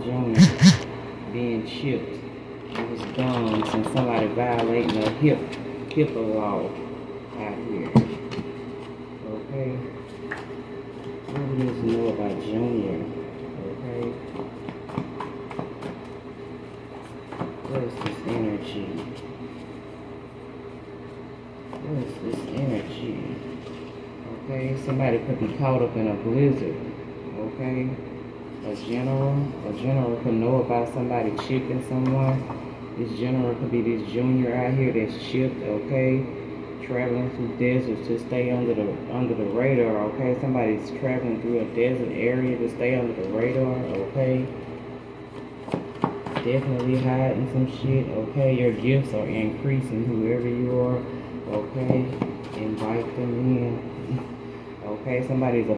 Junior being chipped on his gums and somebody violating a HIPAA law out here. Okay? What we need to know about Junior? Okay? What is this energy? What is this energy? Okay? Somebody could be caught up in a blizzard. Okay? A general could know about somebody chipping someone. This general could be this Junior out here that's chipped, okay? Traveling through deserts to stay under the radar, okay? Somebody's traveling through a desert area to stay under the radar, okay? Definitely hiding some shit, okay? Your gifts are increasing, whoever you are, okay? Invite them in. Okay, somebody's